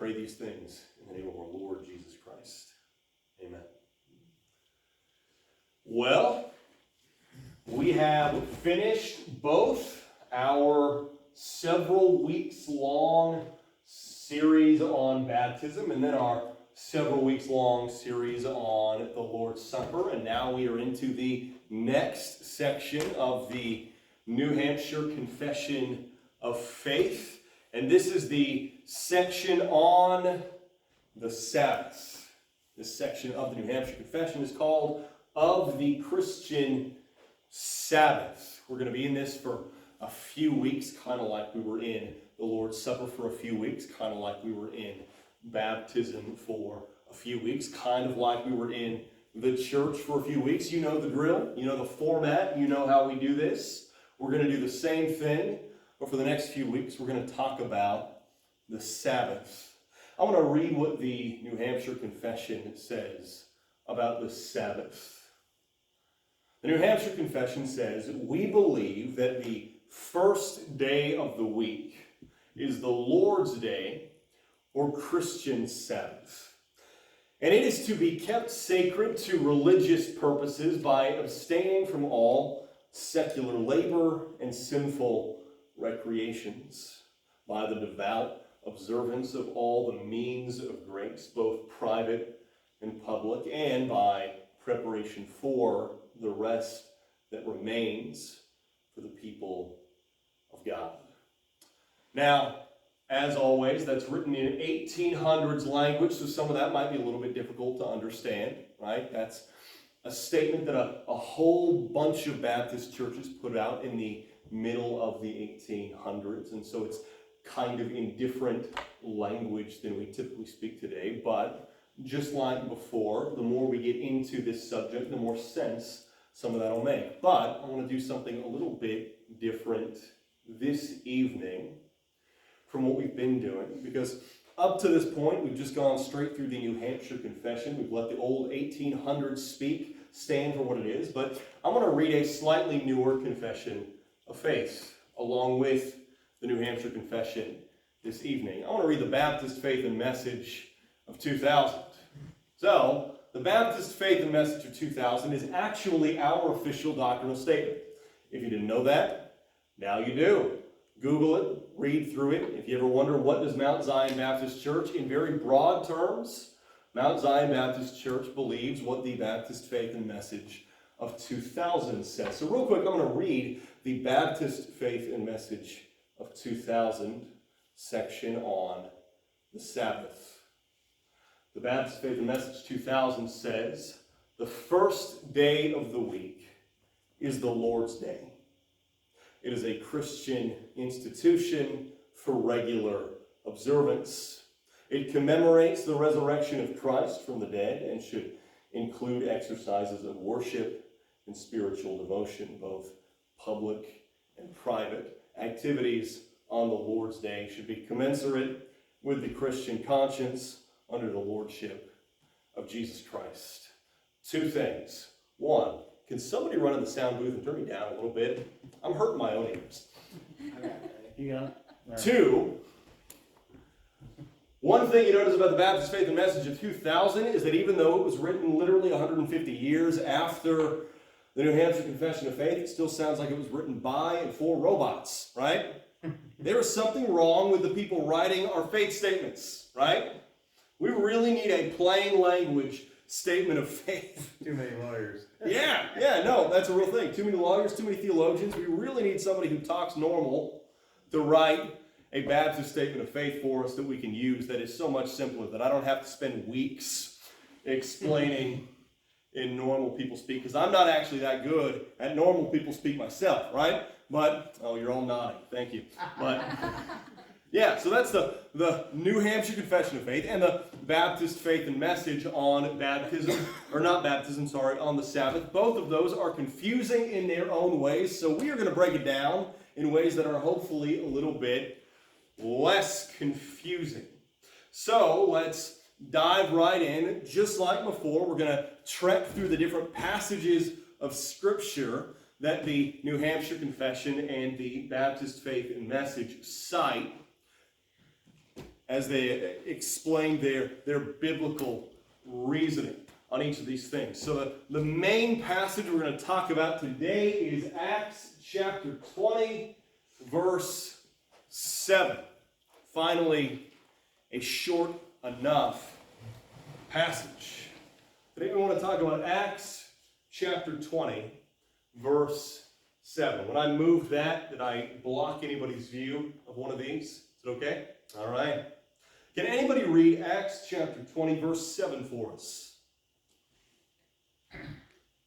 pray these things in the name of our Lord Jesus Christ. Amen. Well, we have finished both our several weeks long series on baptism and then our several weeks long series on the Lord's Supper. And now we are into the next section of the New Hampshire Confession of Faith. And this is the section on the Sabbath. This section of the New Hampshire Confession is called Of the Christian Sabbath. We're going to be in this for a few weeks, kind of like we were in the Lord's Supper for a few weeks, kind of like we were in baptism for a few weeks, kind of like we were in the church for a few weeks. You know the drill, you know the format, you know how we do this. We're going to do the same thing, but for the next few weeks, we're going to talk about the Sabbath. I want to read what the New Hampshire Confession says about the Sabbath. The New Hampshire Confession says, "We believe that the first day of the week is the Lord's Day, or Christian Sabbath. And it is to be kept sacred to religious purposes by abstaining from all secular labor and sinful recreations, by the devout observance of all the means of grace, both private and public, and by preparation for the rest that remains for the people of God." Now, as always, that's written in 1800s language, so some of that might be a little bit difficult to understand, right? That's a statement that a whole bunch of Baptist churches put out in the middle of the 1800s, and so it's kind of in different language than we typically speak today. But just like before, the more we get into this subject, the more sense some of that will make. But I want to do something a little bit different this evening from what we've been doing, because up to this point, we've just gone straight through the New Hampshire Confession. We've let the old 1800s speak, stand for what it is, but I'm going to read a slightly newer confession of faith along with the New Hampshire Confession this evening. I want to read the Baptist Faith and Message of 2000. So, the Baptist Faith and Message of 2000 is actually our official doctrinal statement. If you didn't know that, now you do. Google it, read through it. If you ever wonder what does Mount Zion Baptist Church, in very broad terms, Mount Zion Baptist Church believes what the Baptist Faith and Message of 2000 says. So real quick, I'm going to read the Baptist Faith and Message of 2000 section on the Sabbath. The Baptist Faith and Message 2000 says, "The first day of the week is the Lord's Day. It is a Christian institution for regular observance. It commemorates the resurrection of Christ from the dead and should include exercises of worship and spiritual devotion, both public and private. Activities on the Lord's Day should be commensurate with the Christian conscience under the lordship of Jesus Christ." Two things. One, can somebody run in the sound booth and turn me down a little bit? I'm hurting my own ears. You got it? Right. Two, one thing you notice about the Baptist Faith and Message of 2000 is that even though it was written literally 150 years after the New Hampshire Confession of Faith, it still sounds like it was written by and for robots, right? There is something wrong with the people writing our faith statements, right? We really need a plain language statement of faith. Too many lawyers. Yeah, no, that's a real thing. Too many lawyers, too many theologians. We really need somebody who talks normal to write a Baptist statement of faith for us that we can use that is so much simpler that I don't have to spend weeks explaining in normal people speak, because I'm not actually that good at normal people speak myself, right? But, oh, you're all nodding. Thank you. But, yeah, so that's the New Hampshire Confession of Faith and the Baptist Faith and Message on baptism, or not baptism, sorry, on the Sabbath. Both of those are confusing in their own ways, so we are going to break it down in ways that are hopefully a little bit less confusing. So let's dive right in. Just like before, we're going to trek through the different passages of Scripture that the New Hampshire Confession and the Baptist Faith and Message cite. as they explain their biblical reasoning on each of these things. So the main passage we're going to talk about today is Acts chapter 20, verse 7. Finally, a short enough passage. Today we want to talk about Acts chapter 20, verse 7. When I moved that, did I block anybody's view of one of these? Is it okay? All right. Can anybody read Acts chapter 20, verse 7 for us?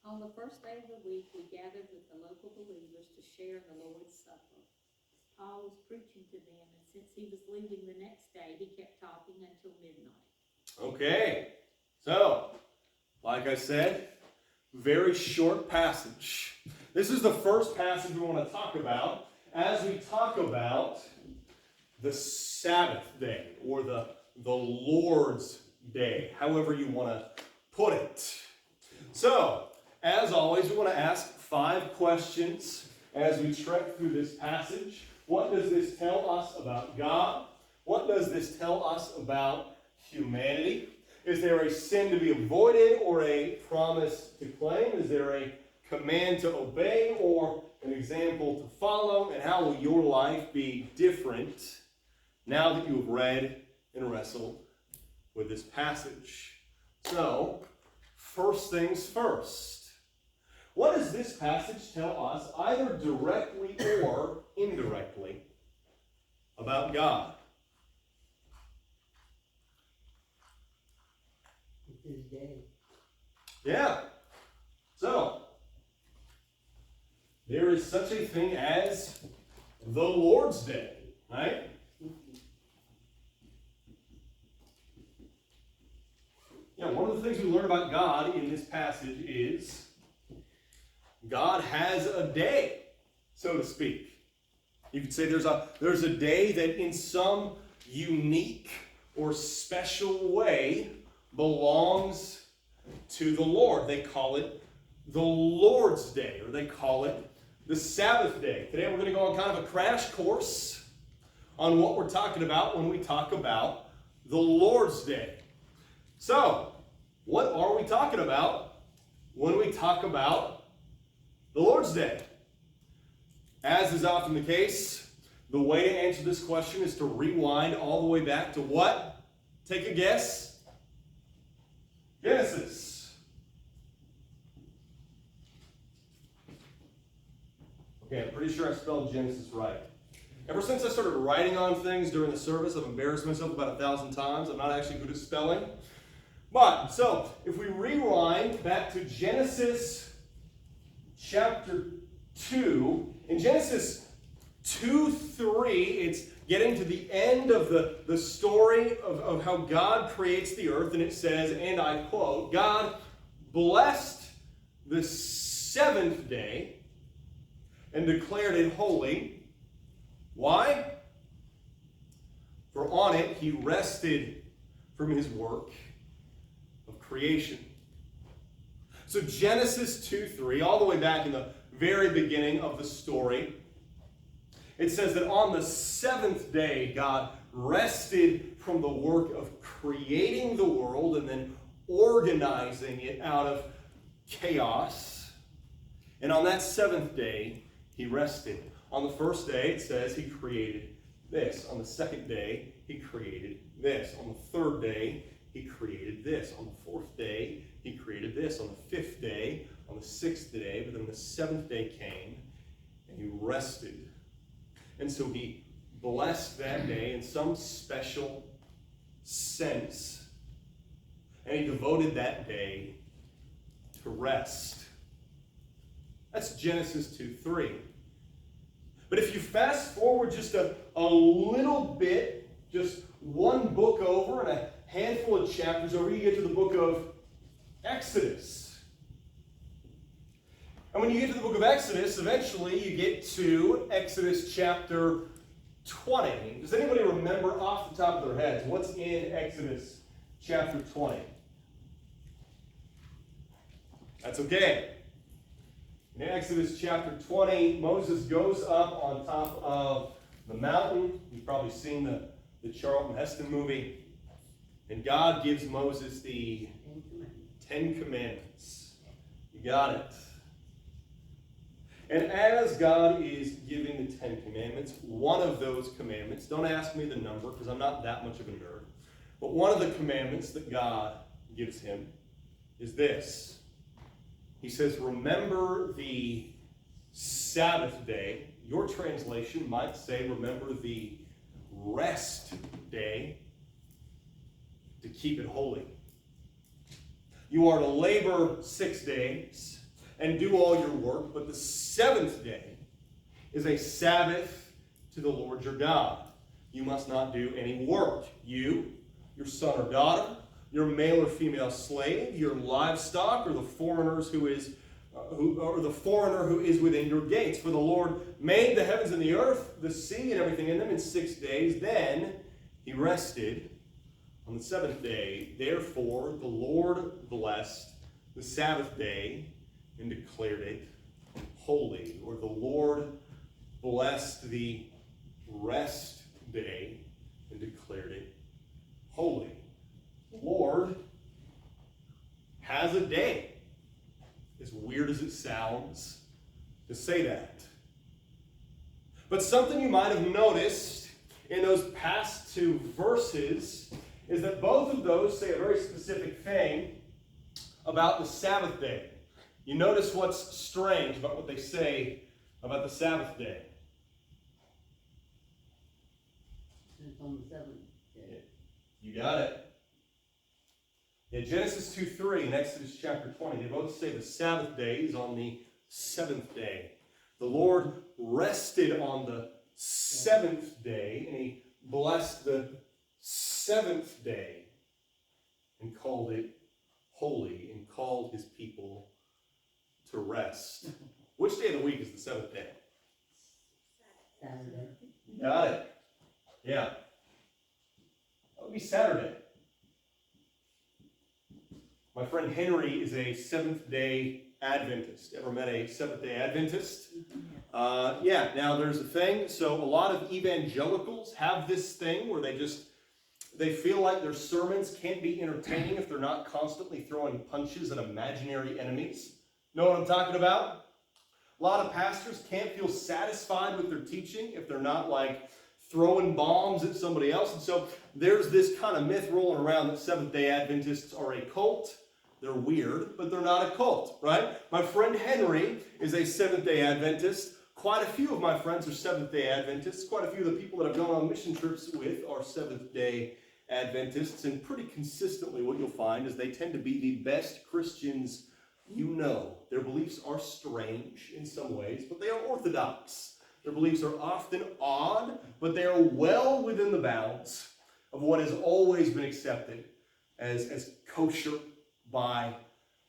On the first day of the week, we gathered with the local believers to share in the Lord's Supper. Paul was preaching to them, and since he was leaving the next day, he kept talking until midnight. Okay. So, like I said, very short passage. This is the first passage we want to talk about as we talk about the Sabbath day, or the Lord's Day, however you want to put it. So, as always, we want to ask 5 questions as we trek through this passage. What does this tell us about God? What does this tell us about humanity? Is there a sin to be avoided or a promise to claim? Is there a command to obey or an example to follow? And how will your life be different now that you have read and wrestled with this passage? So, first things first. What does this passage tell us, either directly or indirectly, about God? His day. Yeah. So, there is such a thing as the Lord's Day, right? Yeah, one of the things we learn about God in this passage is God has a day, so to speak. You could say there's a day that in some unique or special way belongs to the Lord. They call it the Lord's Day, or they call it the Sabbath day. Today we're going to go on kind of a crash course on what we're talking about when we talk about the Lord's Day. So, what are we talking about when we talk about the Lord's Day? As is often the case, the way to answer this question is to rewind all the way back to what? Take a guess. Genesis. Okay, I'm pretty sure I spelled Genesis right. Ever since I started writing on things during the service, I've embarrassed myself about 1,000 times. I'm not actually good at spelling. But, so, if we rewind back to Genesis chapter 2, in Genesis 2:3, it's getting to the end of the story of how God creates the earth, and it says, and I quote, God blessed the 7th day and declared it holy. Why? For on it he rested from his work of creation. So Genesis 2:3, all the way back in the very beginning of the story, it says that on the 7th day, God rested from the work of creating the world and then organizing it out of chaos. And on that 7th day, he rested. On the first day, it says he created this. On the second day, he created this. On the third day, he created this. On the fourth day, he created this. On the fifth day, on the sixth day, but then the 7th day came, and he rested. And so he blessed that day in some special sense, and he devoted that day to rest. That's Genesis 2:3. But if you fast forward just a little bit, just one book over and a handful of chapters over, you get to the book of Exodus. And when you get to the book of Exodus, eventually you get to Exodus chapter 20. Does anybody remember off the top of their heads what's in Exodus chapter 20? That's okay. In Exodus chapter 20, Moses goes up on top of the mountain. You've probably seen the the Charlton Heston movie. And God gives Moses the 10 Commandments. You got it. And as God is giving the 10 Commandments, one of those commandments, don't ask me the number because I'm not that much of a nerd, but one of the commandments that God gives him is this. He says, remember the Sabbath day. Your translation might say, remember the rest day, to keep it holy. You are to labor 6 days and do all your work, but the seventh day is a Sabbath to the Lord your God. You must not do any work. You, your son or daughter, your male or female slave, your livestock, or the foreigners or the foreigner who is within your gates. For the Lord made the heavens and the earth, the sea, and everything in them in 6 days. Then he rested on the seventh day. Therefore, the Lord blessed the Sabbath day and declared it holy. Or the Lord blessed the rest day and declared it holy. The Lord has a day. As weird as it sounds to say that. But something you might have noticed in those past 2 verses is that both of those say a very specific thing about the Sabbath day. You notice what's strange about what they say about the Sabbath day. It's on the seventh day. You got it. In Genesis 2:3 and Exodus chapter 20, they both say the Sabbath day is on the 7th day. The Lord rested on the 7th day, and he blessed the 7th day and called it holy and called his people to rest. Which day of the week is the 7th day? Saturday. You got it. Yeah. That would be Saturday. My friend Henry is a Seventh-day Adventist. Ever met a Seventh-day Adventist? Yeah, now there's a thing. So a lot of evangelicals have this thing where they feel like their sermons can't be entertaining if they're not constantly throwing punches at imaginary enemies. Know what I'm talking about? A lot of pastors can't feel satisfied with their teaching if they're not like throwing bombs at somebody else. And so there's this kind of myth rolling around that Seventh-day Adventists are a cult. They're weird, but they're not a cult, right? My friend Henry is a Seventh-day Adventist. Quite a few of my friends are Seventh-day Adventists. Quite a few of the people that I've gone on mission trips with are Seventh-day Adventists. And pretty consistently what you'll find is they tend to be the best Christians you know. Their beliefs are strange in some ways, but they are orthodox. Their beliefs are often odd, but they are well within the bounds of what has always been accepted as kosher by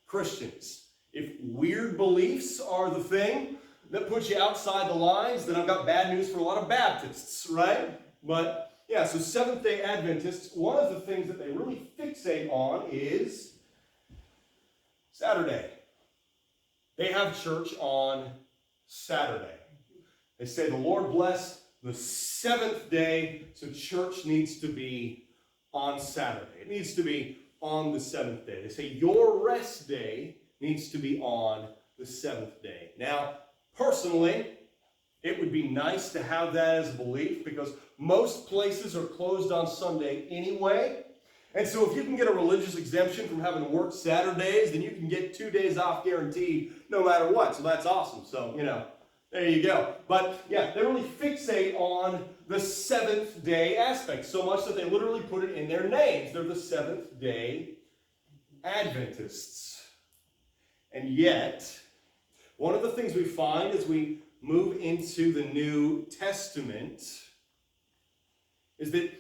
Christians. If weird beliefs are the thing that puts you outside the lines, then I've got bad news for a lot of Baptists, right? But yeah, so Seventh-day Adventists, one of the things that they really fixate on is Saturday. They have church on Saturday. They say the Lord bless the 7th day, so church needs to be on Saturday. It needs to be on the 7th day. They say your rest day needs to be on the 7th day. Now, personally, it would be nice to have that as a belief because most places are closed on Sunday anyway. And so if you can get a religious exemption from having to work Saturdays, then you can get 2 days off guaranteed no matter what. So that's awesome. So, there you go. But yeah, they really fixate on the 7th day aspect so much that they literally put it in their names. They're the 7th day Adventists. And yet, one of the things we find as we move into the New Testament is that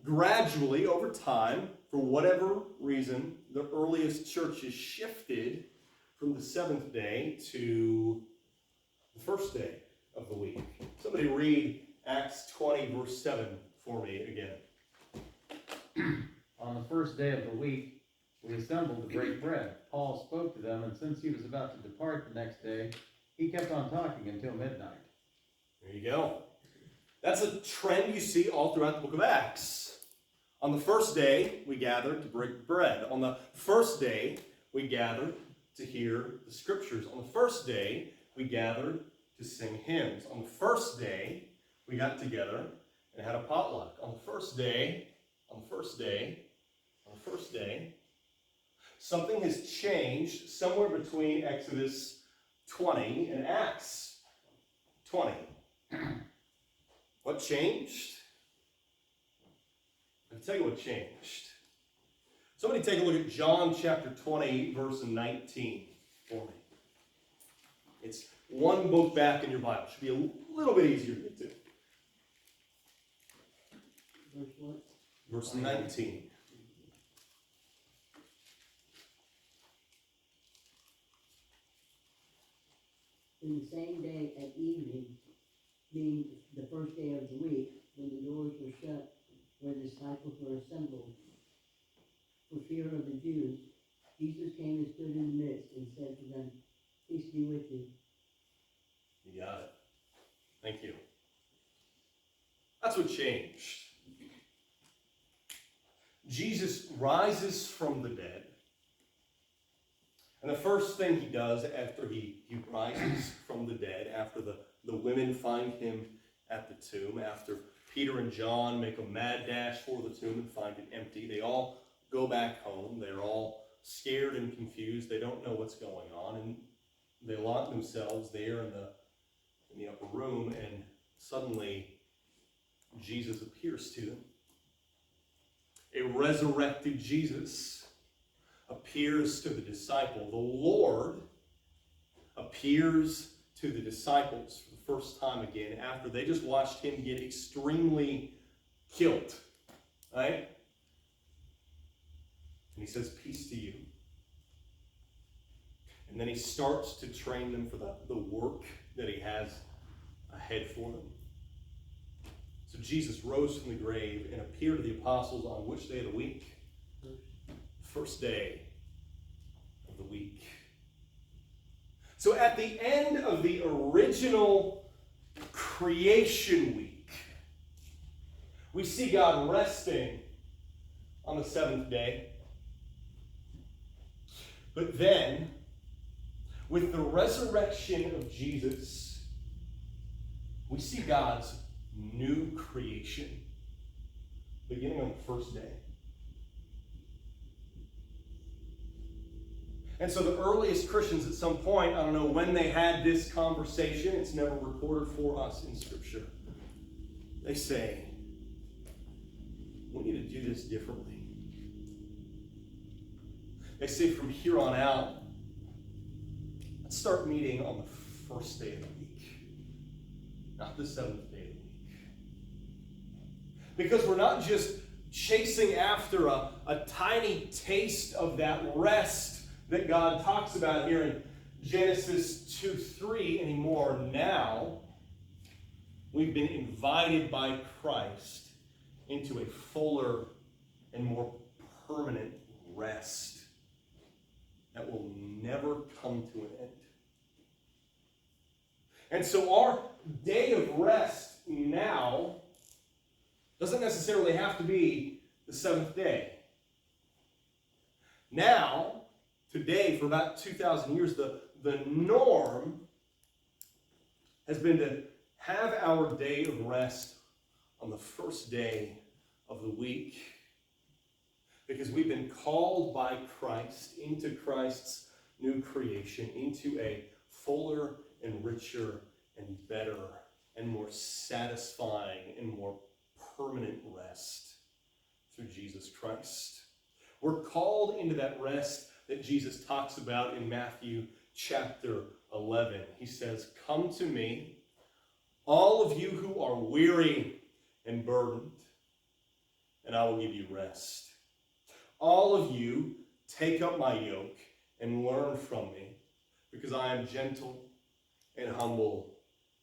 gradually, over time, for whatever reason, the earliest churches shifted from the 7th day to the first day of the week. Somebody read Acts 20, verse 7 for me again. On the first day of the week, we assembled to break bread. Paul spoke to them, and since he was about to depart the next day, he kept on talking until midnight. There you go. That's a trend you see all throughout the book of Acts. On the first day, we gathered to break bread. On the first day, we gathered to hear the scriptures. On the first day, we gathered to sing hymns. On the first day, we got together and had a potluck. On the first day, something has changed somewhere between Exodus 20 and Acts 20. What changed? I'll tell you what changed. Somebody take a look at John chapter 20, verse 19 for me. It's one book back in your Bible. It should be a little bit easier to get to. Verse what? Verse 19. In the same day at evening, being the first day of the week, when the doors were shut, where the disciples were assembled, for fear of the Jews, Jesus came and stood in the midst and said to them, "Peace be with you." You got it. Thank you. That's what changed. Jesus rises from the dead. And the first thing he does after he rises from the dead, after the women find him at the tomb, after Peter and John make a mad dash for the tomb and find it empty, they all go back home. They're all scared and confused. They don't know what's going on. And they lock themselves there in the upper room, and suddenly Jesus appears to them. A resurrected Jesus appears to the disciple. The Lord appears to the disciples for the first time again after they just watched him get extremely killed. Right? And he says, "Peace to you." And then he starts to train them for the work that he has ahead for them. So Jesus rose from the grave and appeared to the apostles on which day of the week? First day of the week. So at the end of the original creation week, we see God resting on the seventh day. But then, with the resurrection of Jesus, we see God's new creation beginning on the first day. And so the earliest Christians at some point, I don't know when they had this conversation, it's never recorded for us in Scripture. They say, we need to do this differently. They say from here on out, let's start meeting on the first day of the week, not the seventh day of the week. Because we're not just chasing after a tiny taste of that rest that God talks about here in Genesis 2:3 anymore. Now, we've been invited by Christ into a fuller and more permanent rest that will never come to an end. And so our day of rest now doesn't necessarily have to be the seventh day. Now, today, for about 2,000 years, the norm has been to have our day of rest on the first day of the week, because we've been called by Christ into Christ's new creation, into a fuller and richer and better and more satisfying and more permanent rest through Jesus Christ. We're called into that rest that Jesus talks about in Matthew chapter 11. He says, "Come to me, all of you who are weary and burdened, and I will give you rest. All of you, take up my yoke and learn from me, because I am gentle and humble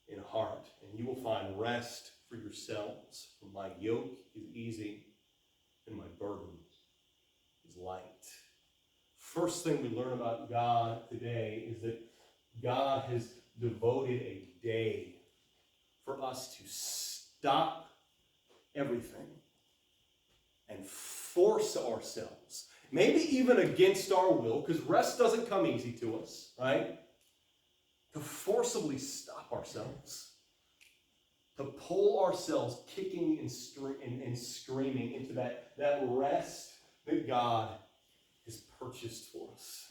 in heart, and you will find rest for yourselves. For my yoke is easy and my burden is light." First thing we learn about God today is that God has devoted a day for us to stop everything and force ourselves, maybe even against our will, because rest doesn't come easy to us, right? To forcibly stop ourselves, to pull ourselves kicking and screaming into that rest that God has purchased for us.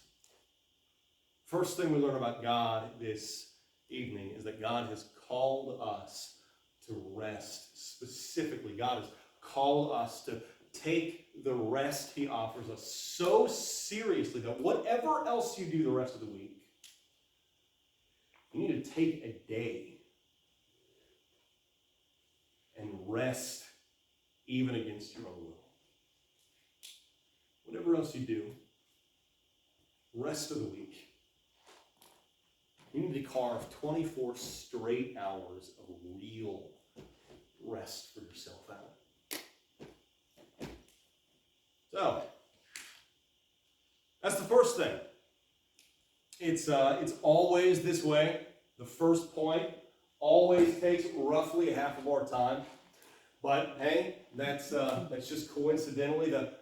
First thing we learn about God this evening is that God has called us to rest specifically. God has called us to take the rest he offers us so seriously that whatever else you do the rest of the week, you need to take a day and rest even against your own will. Whatever else you do, rest of the week, you need to carve 24 straight hours of real rest for yourself out. So, that's the first thing. It's always this way. The first point always takes roughly half of our time. But hey, that's just coincidentally the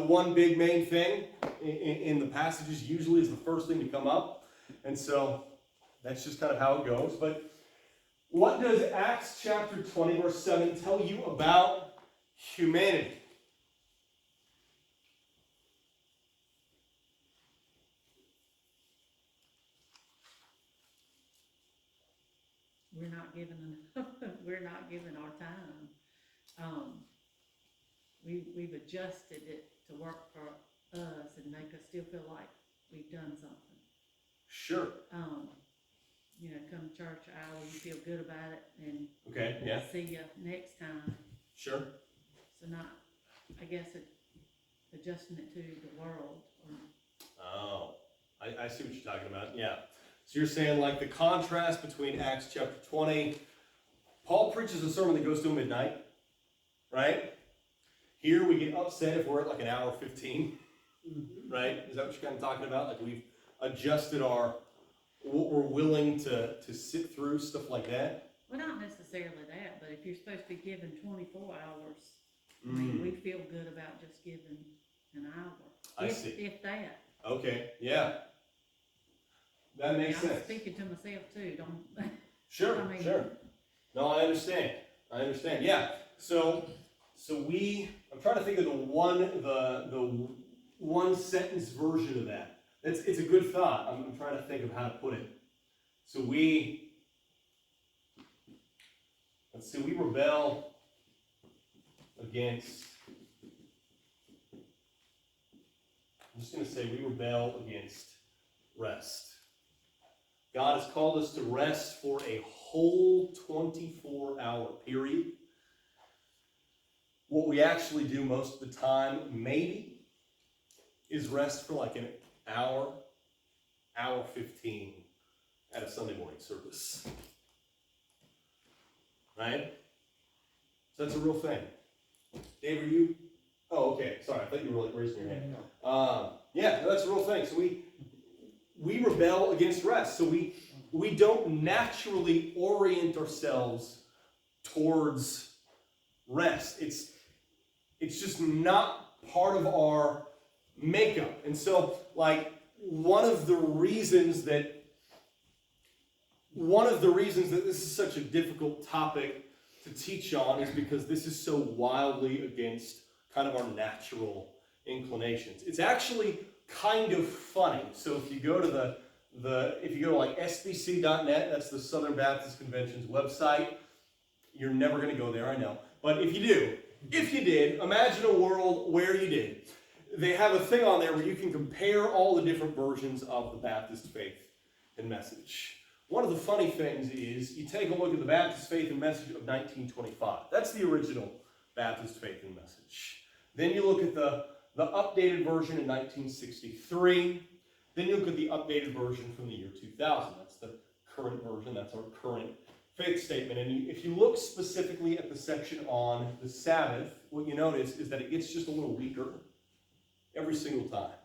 one big main thing in the passages usually is the first thing to come up. And so that's just kind of how it goes. But what does Acts chapter 20, verse 7 tell you about humanity? We're not given enough. We're not given our time. We've adjusted it to work for us and make us still feel like we've done something. Sure. Come to church hour, you feel good about it, and Okay, yeah. see you next time. Sure. So I guess adjusting it to the world. Oh, I see what you're talking about. Yeah. So you're saying like the contrast between Acts chapter 20, Paul preaches a sermon that goes till midnight, right? Here we get upset if we're at like an hour 15, right? Is that what you're kind of talking about? Like we've adjusted what we're willing to sit through, stuff like that? Well, not necessarily that, but if you're supposed to be given 24 hours, I mean, we feel good about just giving an hour. I see. If that. Okay, yeah. That makes sense. I'm speaking to myself too, don't. Sure, I mean, sure. No, I understand. Yeah. So I'm trying to think of the one sentence version of that. It's a good thought. I'm trying to think of how to put it. So we rebel against, I'm just going to say we rebel against rest. God has called us to rest for a whole 24-hour period. What we actually do most of the time, maybe, is rest for like an hour 15 at a Sunday morning service. Right? So that's a real thing. Dave, are you? Oh, okay. Sorry, I thought you were like raising your hand. Yeah, that's a real thing. So we rebel against rest. So we don't naturally orient ourselves towards rest. It's just not part of our makeup. And so, like, one of the reasons that this is such a difficult topic to teach on is because this is so wildly against kind of our natural inclinations. It's actually kind of funny. So if you go to if you go to like sbc.net, that's the Southern Baptist Convention's website. You're never going to go there, I know. But if you did, imagine a world where you did. They have a thing on there where you can compare all the different versions of the Baptist faith and message. One of the funny things is you take a look at the Baptist faith and message of 1925. That's the original Baptist faith and message. Then you look at the updated version in 1963. Then you look at the updated version from the year 2000. That's the current version. That's our current faith statement. And if you look specifically at the section on the Sabbath, what you notice is that it gets just a little weaker every single time.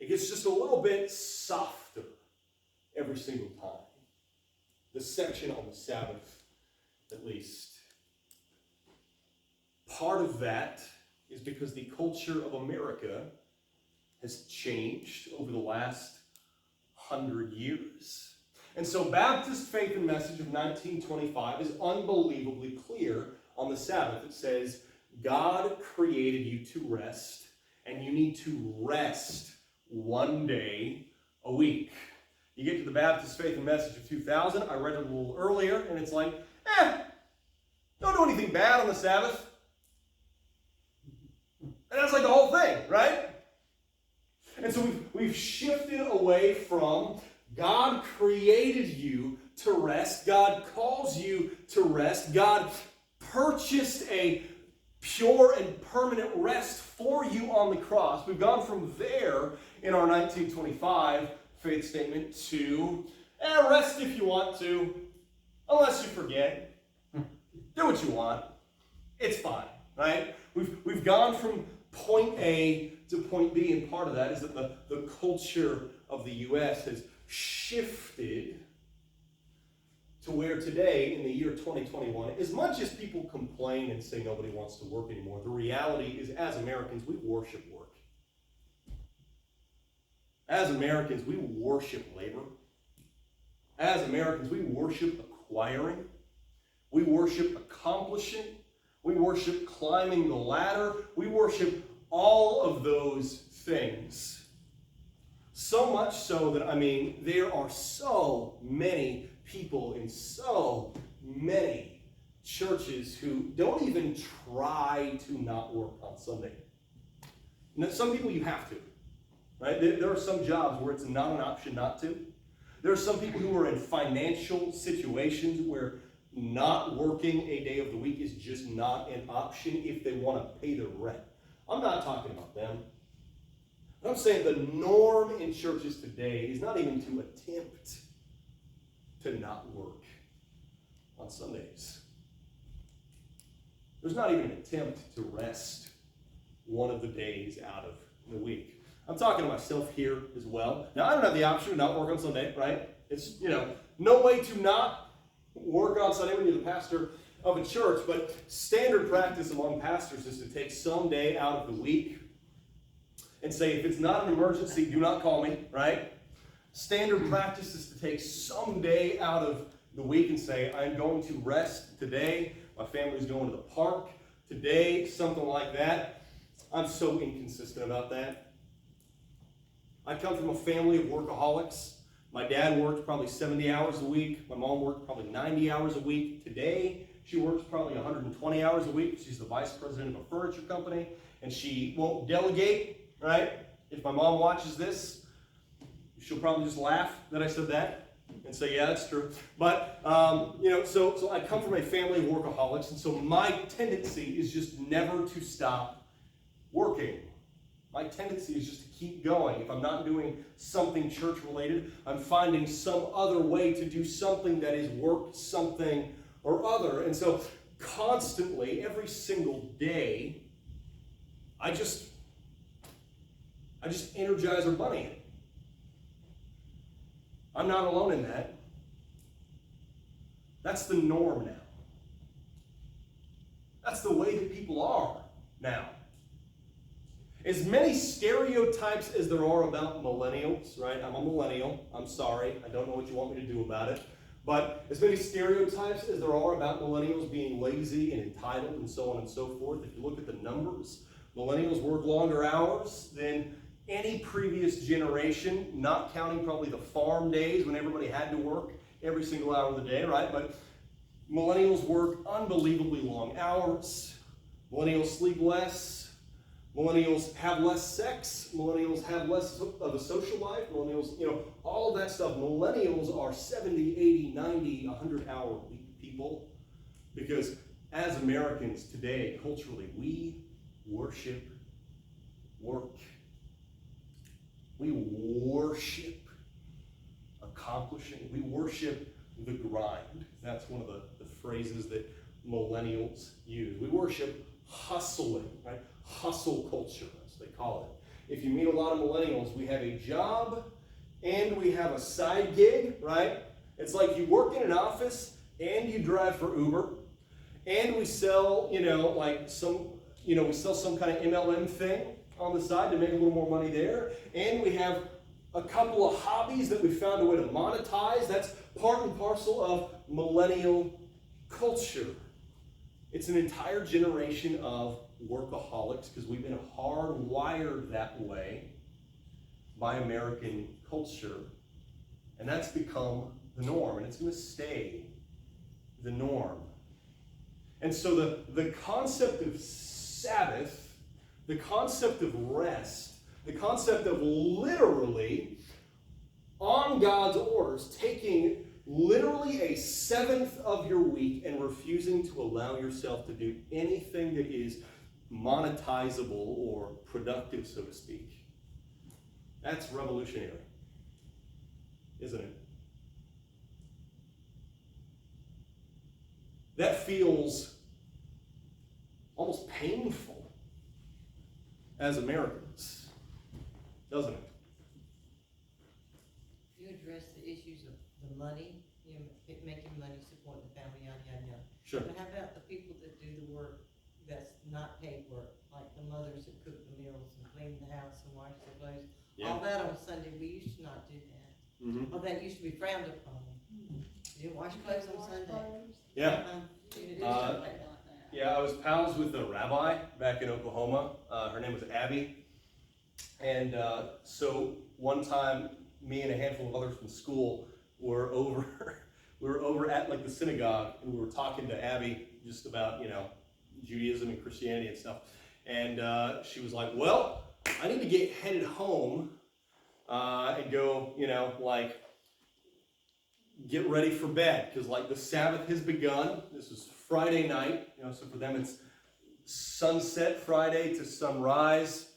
It gets just a little bit softer every single time. the section on the Sabbath, at least. Part of that is because the culture of America has changed over the last 100 years. And so Baptist Faith and Message of 1925 is unbelievably clear on the Sabbath. It says, God created you to rest, and you need to rest one day a week. You get to the Baptist Faith and Message of 2000, I read it a little earlier, and it's like, don't do anything bad on the Sabbath. And that's like the whole thing, right? And so we've shifted away from God created you to rest. God calls you to rest. God purchased a pure and permanent rest for you on the cross. We've gone from there in our 1925 faith statement to rest if you want to, unless you forget. Do what you want. It's fine, right? We've gone from point A to point B, and part of that is that the culture of the U.S. has shifted to where today, in the year 2021, as much as people complain and say nobody wants to work anymore, the reality is, as Americans, we worship work. As Americans, we worship labor. As Americans, we worship acquiring. We worship accomplishing. We worship climbing the ladder. We worship all of those things. So much so that, there are so many people in so many churches who don't even try to not work on Sunday. Now, some people you have to, right? There are some jobs where it's not an option not to. There are some people who are in financial situations where not working a day of the week is just not an option if they want to pay their rent. I'm not talking about them. I'm saying the norm in churches today is not even to attempt to not work on Sundays. There's not even an attempt to rest one of the days out of the week. I'm talking to myself here as well. Now, I don't have the option to not work on Sunday, right? It's, no way to not work on Sunday when you're the pastor of a church, but standard practice among pastors is to take some day out of the week and say, if it's not an emergency, do not call me, right? Standard practice is to take some day out of the week and say, I'm going to rest today. My family's going to the park today, something like that. I'm so inconsistent about that. I come from a family of workaholics. My dad worked probably 70 hours a week. My mom worked probably 90 hours a week. Today, she works probably 120 hours a week. She's the vice president of a furniture company, and she won't delegate, right? If my mom watches this, she'll probably just laugh that I said that and say, yeah, that's true. But, so I come from a family of workaholics, and so my tendency is just never to stop working. My tendency is just to keep going. If I'm not doing something church-related, I'm finding some other way to do something that is work, something or other. And so constantly, every single day, I just energize our bunny. I'm not alone in that. That's the norm now. That's the way that people are now. As many stereotypes as there are about millennials, right? I'm a millennial. I'm sorry. I don't know what you want me to do about it. But as many stereotypes as there are about millennials being lazy and entitled and so on and so forth, if you look at the numbers, millennials work longer hours than any previous generation, not counting probably the farm days when everybody had to work every single hour of the day, right? But millennials work unbelievably long hours. Millennials sleep less. Millennials have less sex. Millennials have less of a social life. Millennials, all of that stuff. Millennials are 70, 80, 90, 100-hour week people. Because as Americans today, culturally, we worship work. We worship accomplishing. We worship the grind. That's one of the phrases that millennials use. We worship hustling, right? Hustle culture, as they call it. If you meet a lot of millennials, we have a job and we have a side gig, right? It's like you work in an office and you drive for Uber, and we sell, we sell some kind of MLM thing on the side to make a little more money there, and we have a couple of hobbies that we found a way to monetize. That's part and parcel of millennial culture. It's an entire generation of workaholics because we've been hardwired that way by American culture, and that's become the norm, and it's going to stay the norm. And so the concept of Sabbath, the concept of rest, the concept of literally, on God's orders, taking literally a seventh of your week and refusing to allow yourself to do anything that is monetizable or productive, so to speak. That's revolutionary, isn't it? That feels almost painful as Americans, doesn't it? You address the issues of the money, making money, supporting the family, yada, yada, yada. Sure. But how about the people that do the work that's not paid work, like the mothers that cook the meals and clean the house and wash the clothes? Yeah. All that on Sunday, we used to not do that. Mm-hmm. All that used to be frowned upon. You didn't wash clothes on Sunday. Yeah. You didn't do stuff like that. Yeah, I was pals with a rabbi back in Oklahoma. Her name was Abby. And so one time, me and a handful of others from school were over at like the synagogue, and we were talking to Abby just about, Judaism and Christianity and stuff. And she was like, well, I need to get headed home and go, get ready for bed, because like the Sabbath has begun. This was Friday night, so for them it's sunset Friday to sunrise,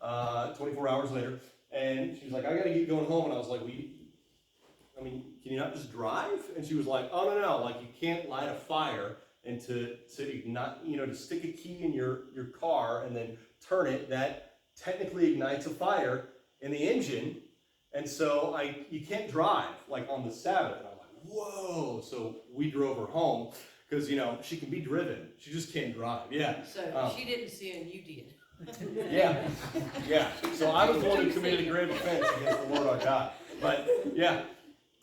24 hours later. And she was like, I gotta get going home. And I was like, can you not just drive? And she was like, oh, no, like you can't light a fire and to ignite, to stick a key in your car and then turn it, that technically ignites a fire in the engine. And so you can't drive like on the Sabbath. And I'm like, whoa. So we drove her home because, she can be driven. She just can't drive. Yeah. So she didn't sin, you did. Yeah. Yeah. So I was the one who committed a grave offense against the Lord our God. But yeah.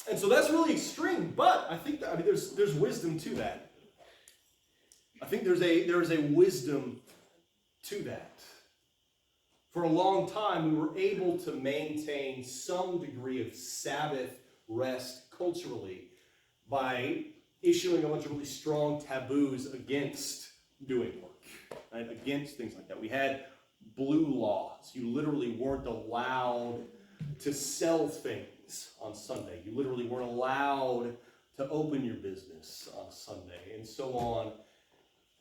And so that's really extreme. But I think there's wisdom to that. I think there is a wisdom to that. For a long time, we were able to maintain some degree of Sabbath rest culturally by issuing a bunch of really strong taboos against doing work, right? Against things like that. We had blue laws. You literally weren't allowed to sell things on Sunday. You literally weren't allowed to open your business on Sunday, and so on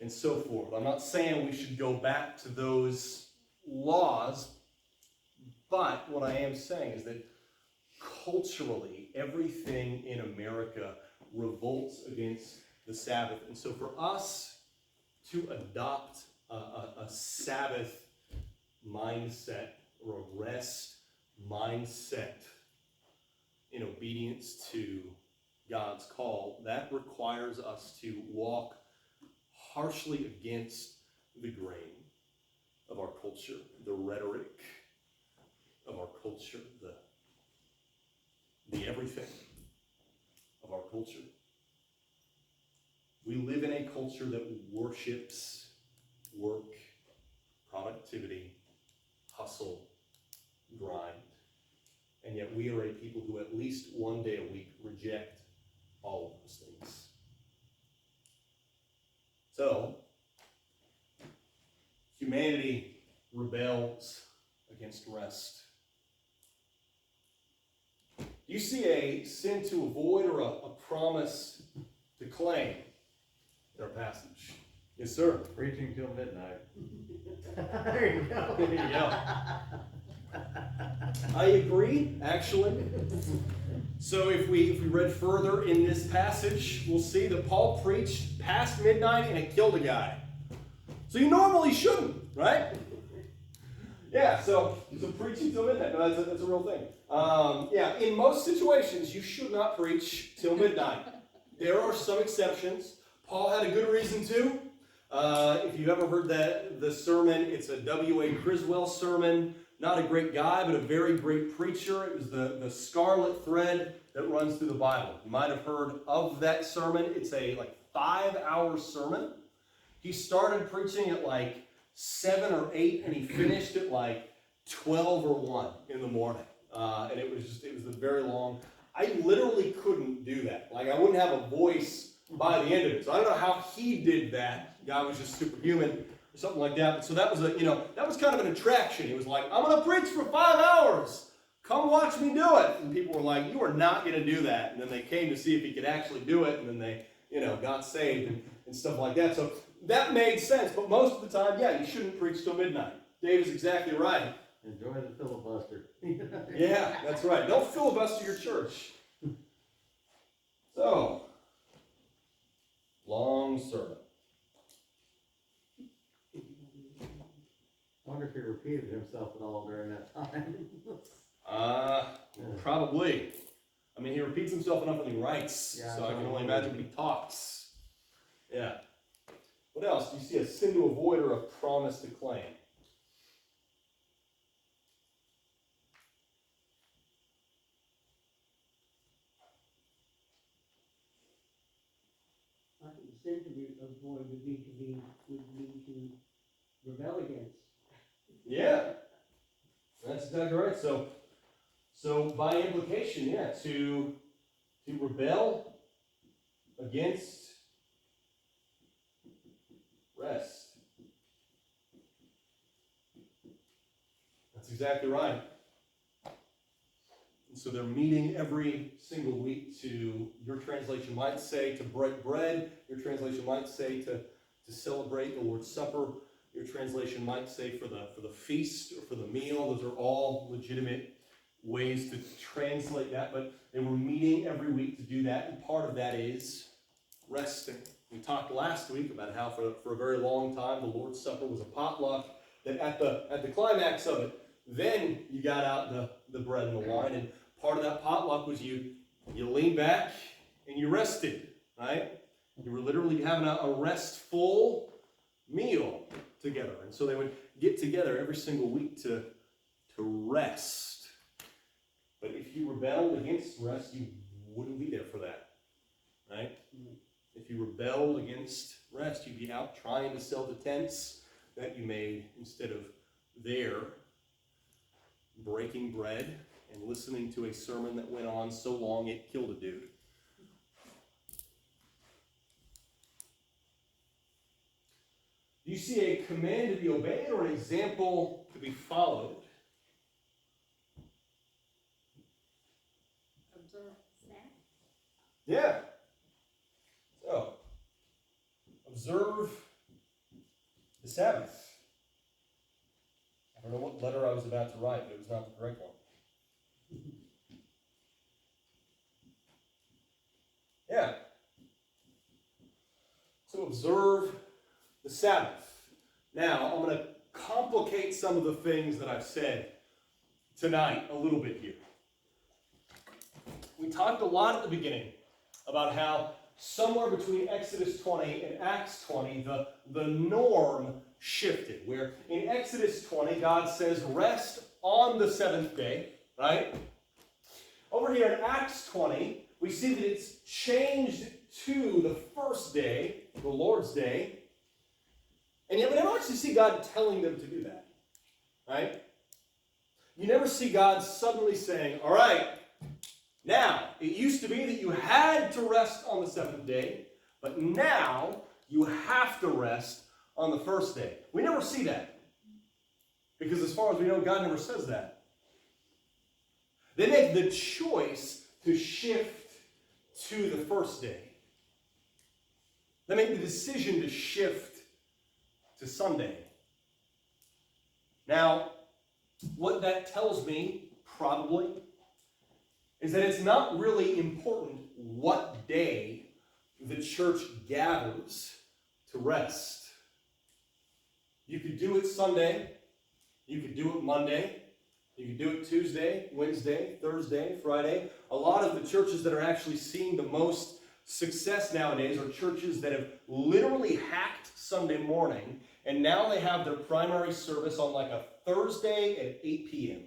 and so forth. I'm not saying we should go back to those laws, but what I am saying is that culturally, everything in America revolts against the Sabbath. And so for us to adopt a Sabbath mindset or a rest mindset in obedience to God's call, that requires us to walk harshly against the grain of our culture, the rhetoric of our culture, the everything of our culture. We live in a culture that worships work, productivity, hustle, grind, and yet we are a people who at least one day a week reject all of those things. So, humanity rebels against rest. Do you see a sin to avoid or a promise to claim in our passage? Yes, sir. Preaching till midnight. There you go. There you go. I agree, actually. So if we read further in this passage, we'll see that Paul preached past midnight and it killed a guy. So you normally shouldn't, right? Yeah, so preaching till midnight, no, that's a real thing. Yeah, in most situations, you should not preach till midnight. There are some exceptions. Paul had a good reason to. If you've ever heard the sermon, it's a W.A. Criswell sermon. Not a great guy, but a very great preacher. It was the scarlet thread that runs through the Bible. You might have heard of that sermon. It's a 5-hour sermon. He started preaching at 7 or 8, and he finished at 12 or 1 in the morning. And it was very long. I literally couldn't do that. I wouldn't have a voice by the end of it. So I don't know how he did that. The guy was just superhuman or something like that. So that was that was kind of an attraction. He was like, I'm going to preach for 5 hours. Come watch me do it. And people were like, you are not going to do that. And then they came to see if he could actually do it. And then they, got saved and stuff like that. So that made sense. But most of the time, yeah, you shouldn't preach till midnight. Dave is exactly right. Enjoy the filibuster. Yeah, that's right. Don't filibuster your church. So, long sermon. I wonder if he repeated himself at all during that time. Probably. I mean, he repeats himself enough when he writes, Yeah, so I can only imagine when he talks. Yeah. What else? Do you see a sin to avoid or a promise to claim? I think the sin to avoid would be to rebel against. Yeah. That's exactly right. So by implication, yeah, to rebel against rest. That's exactly right. And so they're meeting every single week to, your translation might say, to break bread. Your translation might say to celebrate the Lord's Supper. Your translation might say for the feast or for the meal. Those are all legitimate ways to translate that. But they were meeting every week to do that. And part of that is resting. We talked last week about how for a very long time the Lord's Supper was a potluck. That at the climax of it, then you got out the bread and the wine. And part of that potluck was you leaned back and you rested, right? You were literally having a restful meal together. And so they would get together every single week to rest. But if you rebelled against rest, you wouldn't be there for that, right? If you rebelled against rest, you'd be out trying to sell the tents that you made instead of there breaking bread and listening to a sermon that went on so long it killed a dude. Do you see a command to be obeyed or an example to be followed? Observe Sabbath. Yeah. So, observe the Sabbath. I don't know what letter I was about to write, but it was not the correct one. Yeah. So observe the Sabbath. Now, I'm going to complicate some of the things that I've said tonight a little bit here. We talked a lot at the beginning about how somewhere between Exodus 20 and Acts 20, the norm shifted. Where in Exodus 20, God says, rest on the seventh day, right? Over here in Acts 20, we see that it's changed to the first day, the Lord's Day. And yet we never actually see God telling them to do that, right? You never see God suddenly saying, all right, now, it used to be that you had to rest on the seventh day, but now you have to rest on the first day. We never see that. Because as far as we know, God never says that. They make the choice to shift to the first day. They make the decision to shift to Sunday. Now, what that tells me, probably, is that it's not really important what day the church gathers to rest. You could do it Sunday, You could do it Monday. You could do it Tuesday, Wednesday, Thursday, Friday. A lot of the churches that are actually seeing the most success nowadays are churches that have literally hacked Sunday morning, and now they have their primary service on like a Thursday at 8 p.m.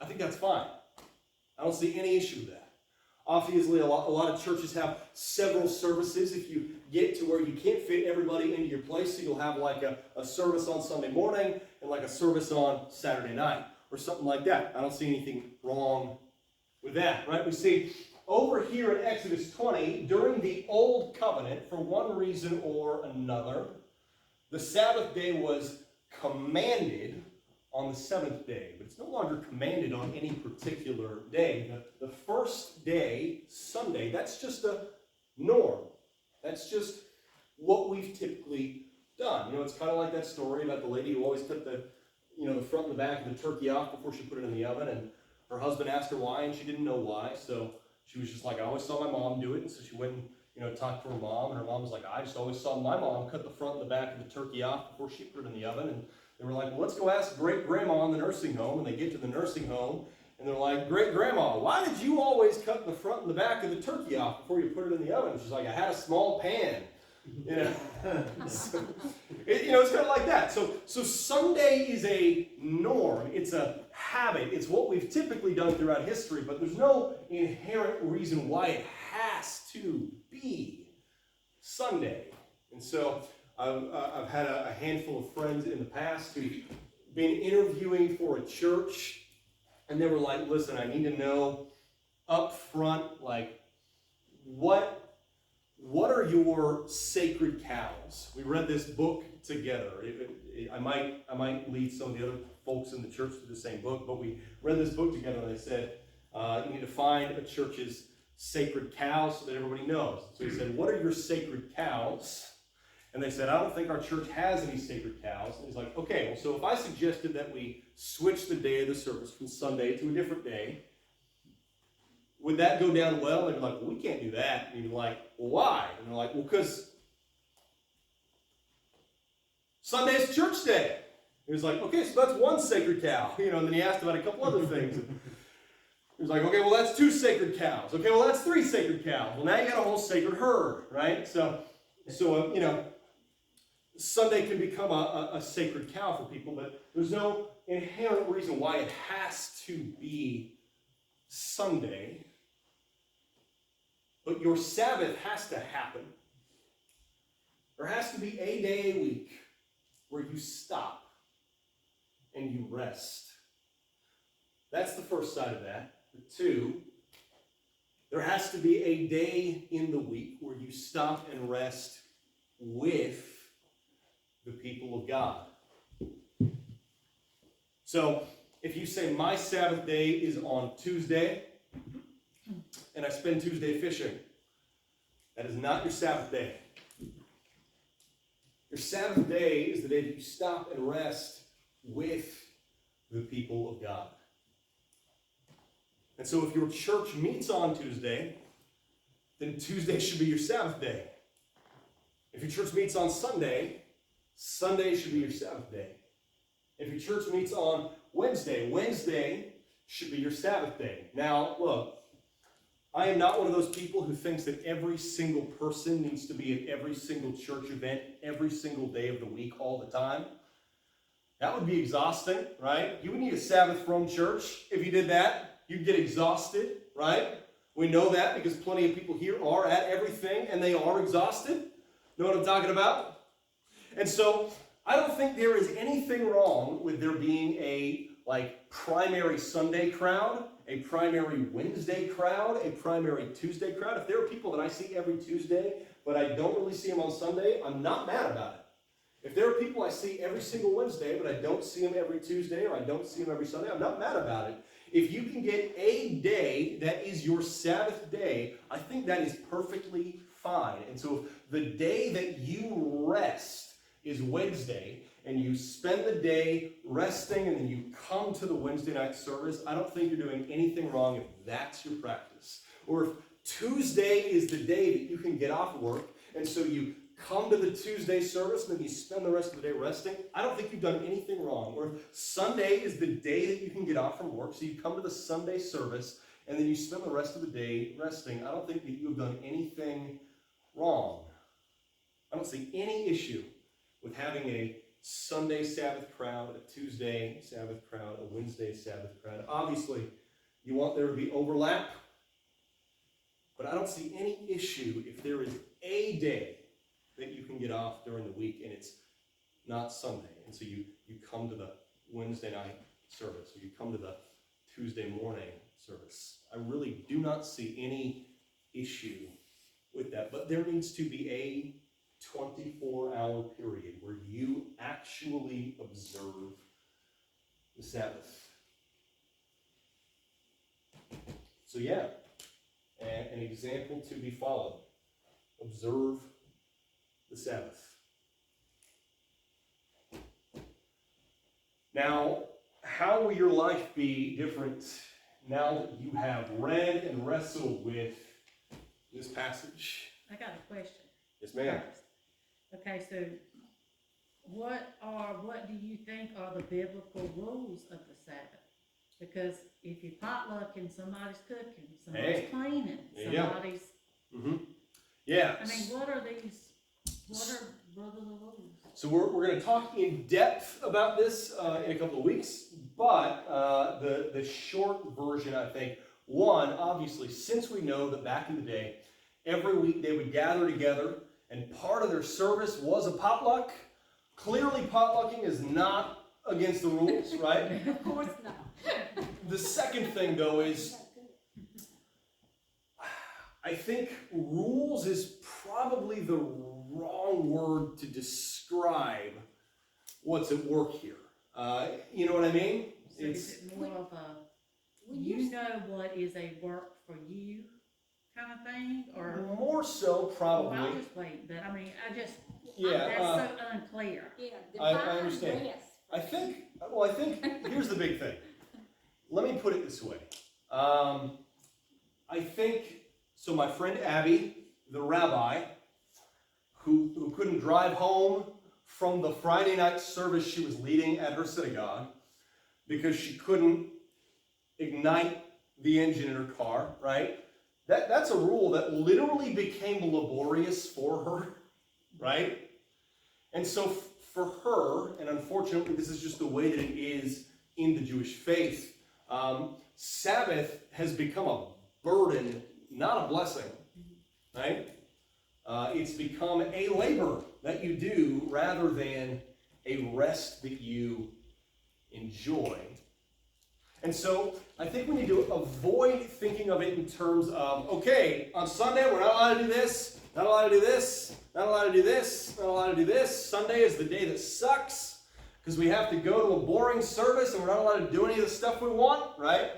I think that's fine. I don't see any issue with that. Obviously, a lot of churches have several services. If you get to where you can't fit everybody into your place, so you'll have like a service on Sunday morning and like a service on Saturday night or something like that. I don't see anything wrong with that, right? We see over here in Exodus 20, during the Old Covenant, for one reason or another, the Sabbath day was commanded on the seventh day, but it's no longer commanded on any particular day. The first day, Sunday, that's just a norm. That's just what we've typically done. You know, it's kind of like that story about the lady who always cut the front and the back of the turkey off before she put it in the oven, and her husband asked her why, and she didn't know why, so she was just like, I always saw my mom do it, and so she went and talked to her mom, and her mom was like, I just always saw my mom cut the front and the back of the turkey off before she put it in the oven, and they were like, well, let's go ask great-grandma in the nursing home. And they get to the nursing home, and they're like, great-grandma, why did you always cut the front and the back of the turkey off before you put it in the oven? She's like, I had a small pan. So, it's kind of like that. So Sunday is a norm. It's a habit. It's what we've typically done throughout history, but there's no inherent reason why it has to be Sunday. And so I've had a handful of friends in the past who've been interviewing for a church, and they were like, listen, I need to know up front, like, what are your sacred cows? We read this book together. I might lead some of the other folks in the church to the same book, but we read this book together, and they said, you need to find a church's sacred cows so that everybody knows. So he said, what are your sacred cows? And they said, I don't think our church has any sacred cows. And he's like, okay, well, so if I suggested that we switch the day of the service from Sunday to a different day, would that go down well? And they're like, well, we can't do that. And you're like, well, why? And they're like, well, because Sunday's church day. He was like, okay, so that's one sacred cow. And then he asked about a couple other things. He was like, okay, well, that's two sacred cows. Okay, well, that's three sacred cows. Well, now you got a whole sacred herd, right? So Sunday can become a sacred cow for people, but there's no inherent reason why it has to be Sunday. But your Sabbath has to happen. There has to be a day a week where you stop and you rest. That's the first side of that. The two, there has to be a day in the week where you stop and rest with the people of God. So, if you say my Sabbath day is on Tuesday, and I spend Tuesday fishing, that is not your Sabbath day. Your Sabbath day is the day that you stop and rest with the people of God. And so if your church meets on Tuesday, then Tuesday should be your Sabbath day. If your church meets on Sunday, Sunday should be your Sabbath day. If your church meets on Wednesday, Wednesday should be your Sabbath day. Now, look, I am not one of those people who thinks that every single person needs to be at every single church event every single day of the week all the time. That would be exhausting, right? You would need a Sabbath from church if you did that. You'd get exhausted, right? We know that because plenty of people here are at everything and they are exhausted. Know what I'm talking about? And so I don't think there is anything wrong with there being a primary Sunday crowd, a primary Wednesday crowd, a primary Tuesday crowd. If there are people that I see every Tuesday, but I don't really see them on Sunday, I'm not mad about it. If there are people I see every single Wednesday, but I don't see them every Tuesday, or I don't see them every Sunday, I'm not mad about it. If you can get a day that is your Sabbath day, I think that is perfectly fine. And so if the day that you rest is Wednesday, and you spend the day resting, and then you come to the Wednesday night service, I don't think you're doing anything wrong if that's your practice. Or if Tuesday is the day that you can get off work, and so you come to the Tuesday service and then you spend the rest of the day resting, I don't think you've done anything wrong. Or if Sunday is the day that you can get off from work, so you come to the Sunday service and then you spend the rest of the day resting, I don't think that you have done anything wrong. I don't see any issue with having a Sunday Sabbath crowd, a Tuesday Sabbath crowd, a Wednesday Sabbath crowd. Obviously, you want there to be overlap, but I don't see any issue if there is a day that you can get off during the week and it's not Sunday. And so you come to the Wednesday night service or you come to the Tuesday morning service. I really do not see any issue with that, but there needs to be a 24-hour period where you actually observe the Sabbath. So yeah, an example to be followed. Observe the Sabbath. Now, how will your life be different now that you have read and wrestled with this passage? I got a question. Yes, ma'am. First. Okay, so what do you think are the biblical rules of the Sabbath? Because if you're potlucking, somebody's cooking, somebody's cleaning, There you go. somebody's, Yeah. I mean, what are the rules? So we're going to talk in depth about this in a couple of weeks, but the short version, I think, one, obviously, since we know that back in the day, every week they would gather together, and part of their service was a potluck. Clearly, potlucking is not against the rules, right? Of course not. The second thing, though, is I think rules is probably the wrong word to describe what's at work here. You know what I mean? So is it more of a, know what is a work for you kind of thing, or? More so, probably. Well, I'll just wait, but I mean, that's so unclear. Yeah, I define understand. rest. I think here's the big thing. Let me put it this way. I think, so my friend Abby, the rabbi, who couldn't drive home from the Friday night service she was leading at her synagogue because she couldn't ignite the engine in her car, right? That's a rule that literally became laborious for her, right? And so for her, and unfortunately this is just the way that it is in the Jewish faith, Sabbath has become a burden, not a blessing, right? It's become a labor that you do rather than a rest that you enjoy. And so I think we need to avoid thinking of it in terms of, okay, on Sunday we're not allowed to do this, not allowed to do this, not allowed to do this, not allowed to do this. Sunday is the day that sucks because we have to go to a boring service and we're not allowed to do any of the stuff we want, right?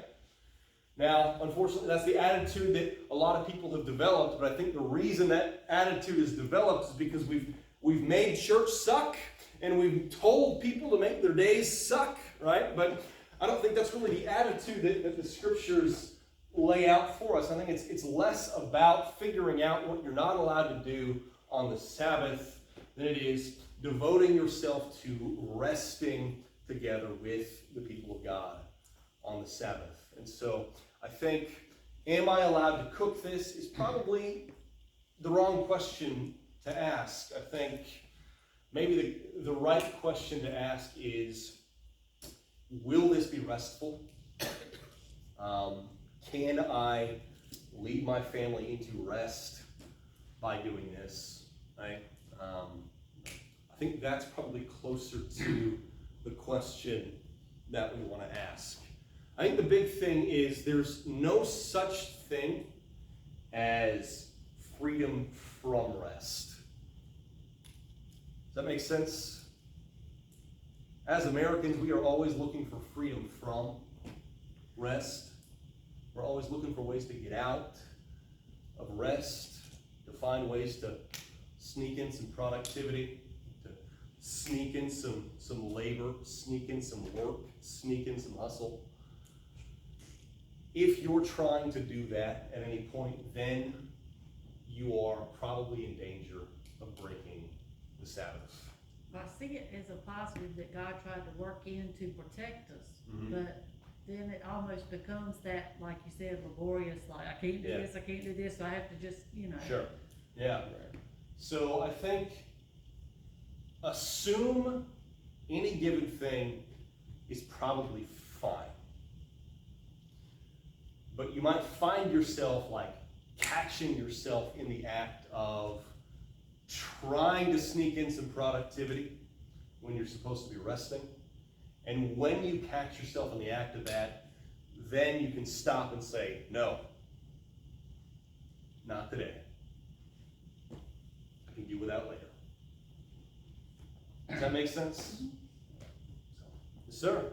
Now, unfortunately, that's the attitude that a lot of people have developed, but I think the reason that attitude is developed is because we've made church suck and we've told people to make their days suck, right? But I don't think that's really the attitude that the scriptures lay out for us. I think it's less about figuring out what you're not allowed to do on the Sabbath than it is devoting yourself to resting together with the people of God on the Sabbath. And so I think, am I allowed to cook this is probably the wrong question to ask. I think maybe the right question to ask is, will this be restful? Can I lead my family into rest by doing this? Right? I think that's probably closer to the question that we want to ask. I think the big thing is there's no such thing as freedom from rest. Does that make sense? As Americans, we are always looking for freedom from rest. We're always looking for ways to get out of rest, to find ways to sneak in some productivity, to sneak in some labor, sneak in some work, sneak in some hustle. If you're trying to do that at any point, then you are probably in danger of breaking the Sabbath. I see it as a positive that God tried to work in to protect us, Mhm. but then it almost becomes that, like you said, laborious, like, I can't do Yeah. this, I can't do this, so I have to just, Sure. Yeah. So I think assume any given thing is probably fine. But you might find yourself like catching yourself in the act of trying to sneak in some productivity when you're supposed to be resting. And when you catch yourself in the act of that, then you can stop and say, no, not today. I can do without later. Does that make sense? Yes, sir.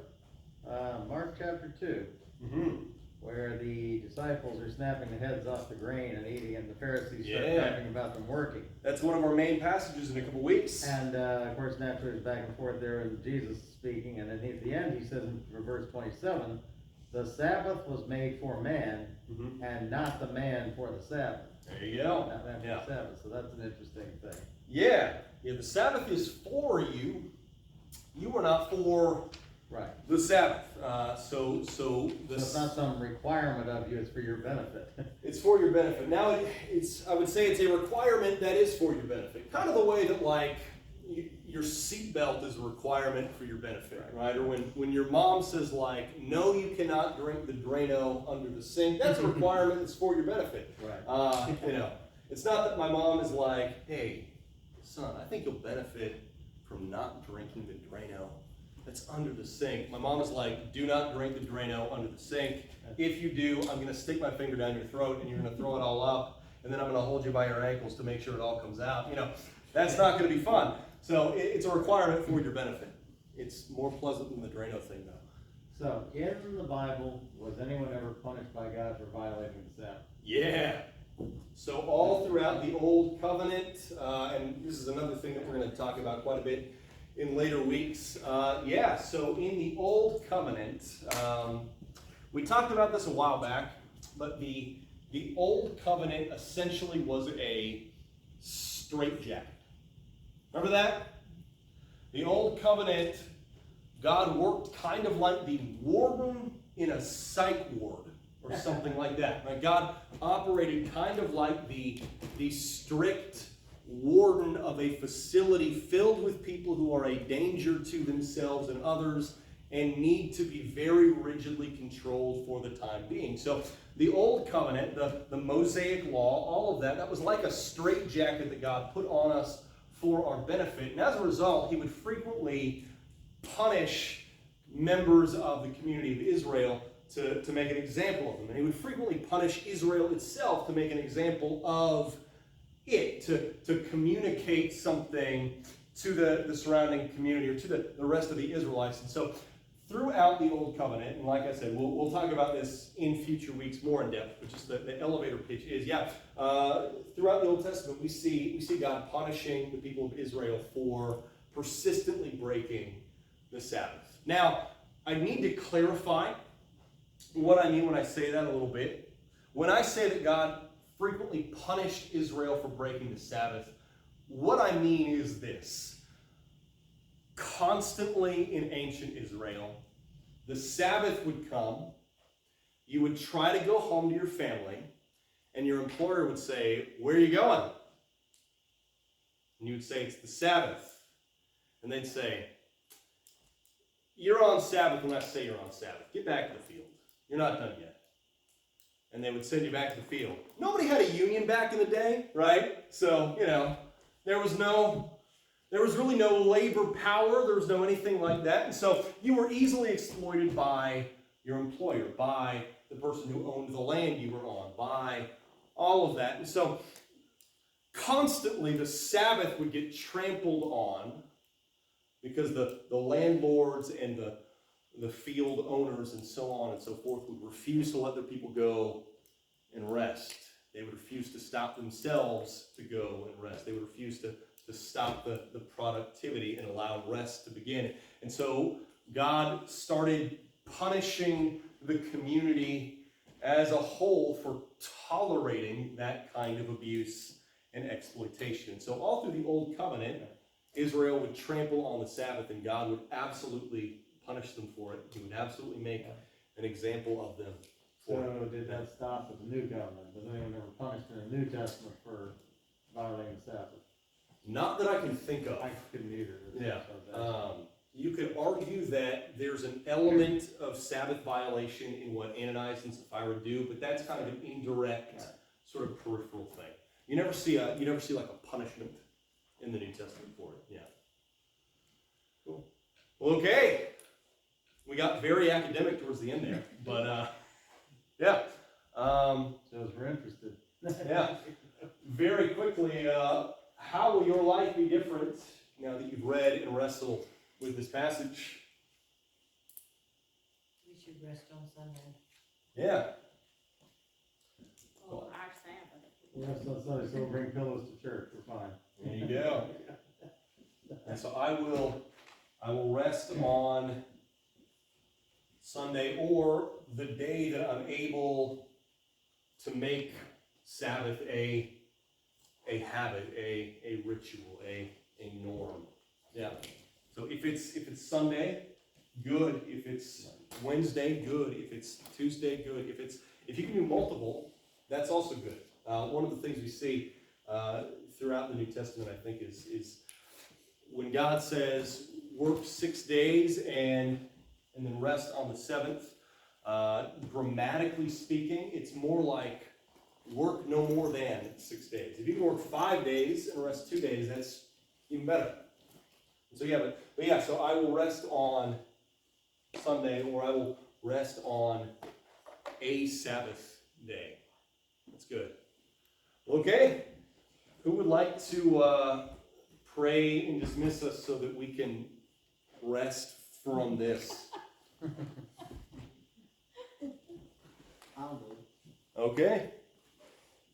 Mark chapter 2, Mm-hmm. where the disciples are snapping the heads off the grain and eating, and the Pharisees start Yeah. talking about them working. That's one of our main passages in a couple weeks. And of course, naturally, there's back and forth there, and Jesus speaking, and then at the end, he says in verse 27, the Sabbath was made for man, Mm-hmm. and not the man for the Sabbath. There you go. Not man for Yeah. the Sabbath, so that's an interesting thing. Yeah. The Sabbath is for you. You are not for Right. the Sabbath. So So it's not some requirement of you, it's for your benefit. it's for your benefit. Now, I would say it's a requirement that is for your benefit. Kind of the way that, like, your seatbelt is a requirement for your benefit, right? Or when your mom says, like, no, you cannot drink the Drano under the sink, that's a requirement that's for your benefit. Right. It's not that my mom is like, hey, son, I think you'll benefit from not drinking the Drano that's under the sink. My mom is like, do not drink the Drano under the sink. If you do, I'm going to stick my finger down your throat and you're going to throw it all up, and then I'm going to hold you by your ankles to make sure it all comes out. That's not going to be fun. So it's a requirement for your benefit. It's more pleasant than the Drano thing, though. So, in the Bible, was anyone ever punished by God for violating the Sabbath? Yeah. So all throughout the Old Covenant, and this is another thing that we're going to talk about quite a bit in later weeks. So in the Old Covenant, we talked about this a while back, but the Old Covenant essentially was a straitjacket. Remember that? The Old Covenant, God worked kind of like the warden in a psych ward or something like that. Right? God operated kind of like the strict warden of a facility filled with people who are a danger to themselves and others and need to be very rigidly controlled for the time being. So the Old Covenant, the Mosaic Law, all of that was like a straitjacket that God put on us for our benefit. And as a result, he would frequently punish members of the community of Israel to make an example of them. And he would frequently punish Israel itself to make an example of it, to communicate something to the surrounding community or to the rest of the Israelites. And so throughout the Old Covenant, and like I said, we'll talk about this in future weeks more in depth, but just the elevator pitch is, throughout the Old Testament, we see God punishing the people of Israel for persistently breaking the Sabbath. Now, I need to clarify what I mean when I say that a little bit. When I say that God frequently punished Israel for breaking the Sabbath, what I mean is this. Constantly in ancient Israel, the Sabbath would come, you would try to go home to your family, and your employer would say, where are you going? And you would say, it's the Sabbath. And they'd say, you're on Sabbath when I say you're on Sabbath. Get back to the field. You're not done yet. And they would send you back to the field. Nobody had a union back in the day, right? So, there was really no labor power. There was no anything like that. And so you were easily exploited by your employer, by the person who owned the land you were on, by all of that. And so constantly the Sabbath would get trampled on because the landlords and the field owners and so on and so forth would refuse to let their people go and rest. They would refuse to stop themselves to go and rest. They would refuse to stop the productivity and allow rest to begin. And so God started punishing the community as a whole for tolerating that kind of abuse and exploitation. So all through the Old Covenant, Israel would trample on the Sabbath, and God would absolutely punish them for it. He would absolutely make an example of them for it. So did that stop with the New Covenant? Was anyone ever punished in the New Testament for violating the Sabbath? Not that I can think of. I couldn't either. Yeah. You could argue that there's an element of Sabbath violation in what Ananias and Sapphira do, but that's kind of an indirect, sort of peripheral thing. You never see like a punishment in the New Testament for it. Yeah. Cool. Well, okay. We got very academic towards the end there, but yeah. Shows we're interested. Yeah. Very quickly, how will your life be different now that you've read and wrestled with this passage? We should rest on Sunday. Yeah. Oh, our Sabbath. Rest on Sunday, so we'll bring pillows to church, we're fine. There you go. And so I will rest on Sunday or the day that I'm able to make Sabbath a habit, a ritual, a norm. Yeah. So if it's Sunday, good. If it's Wednesday, good. If it's Tuesday, good. If you can do multiple, that's also good. One of the things we see throughout the New Testament, I think, is when God says work 6 days and then rest on the seventh. Grammatically speaking, it's more like work no more than 6 days. If you can work 5 days and rest 2 days, that's even better. So yeah, but yeah, so I will rest on Sunday, or I will rest on a Sabbath day. That's good. Okay, who would like to pray and dismiss us so that we can rest from this? I'll do. Okay.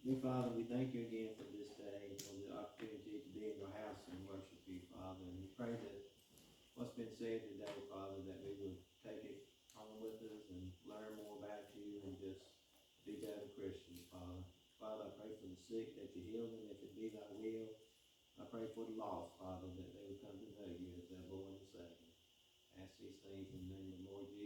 Dear Father, we thank you again for this day, for the opportunity to be in your house and worship you, Father. And we pray that what's been said today, Father, that we would take it home with us and learn more about you and just be better Christians, Father. Father, I pray for the sick that you heal them if it be thy will. I pray for the lost, Father, that they would come to know you as their Lord and Savior. Ask these things in the name of the Lord Jesus.